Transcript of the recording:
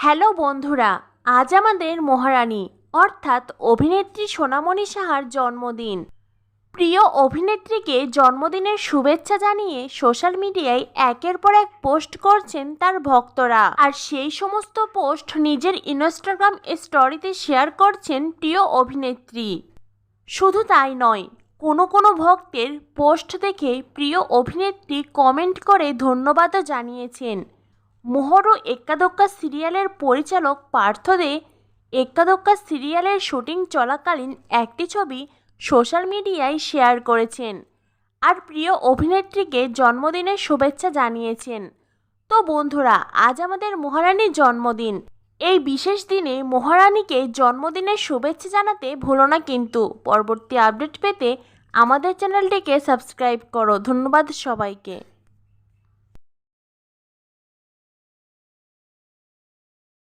Hello বন্ধুরা, আজ আমাদের মহারানী অর্থাৎ অভিনেত্রী সোনামণি সাহার জন্মদিন। প্রিয় অভিনেত্রীকে জন্মদিনের শুভেচ্ছা জানিয়ে সোশ্যাল মিডিয়ায় একের পর এক পোস্ট করছেন তার ভক্তরা, আর সেই সমস্ত পোস্ট নিজের ইনস্টাগ্রাম স্টোরিতে শেয়ার করছেন প্রিয় অভিনেত্রী। শুধু তাই নয়, কোনো ভক্তের পোস্ট দেখে প্রিয় অভিনেত্রী কমেন্ট করে ধন্যবাদও জানিয়েছেন। মোহরও এক্কাদোক্কা সিরিয়ালের পরিচালক পার্থ দে এক্কাদোক্কা সিরিয়ালের শুটিং চলাকালীন একটি ছবি সোশ্যাল মিডিয়ায় শেয়ার করেছেন আর প্রিয় অভিনেত্রীকে জন্মদিনের শুভেচ্ছা জানিয়েছেন। তো বন্ধুরা, আজ আমাদের মহারানীর জন্মদিন। এই বিশেষ দিনে মহারানীকে জন্মদিনের শুভেচ্ছা জানাতে ভুলো না কিন্তু। পরবর্তী আপডেট পেতে আমাদের চ্যানেলটিকে সাবস্ক্রাইব করো। ধন্যবাদ সবাইকে।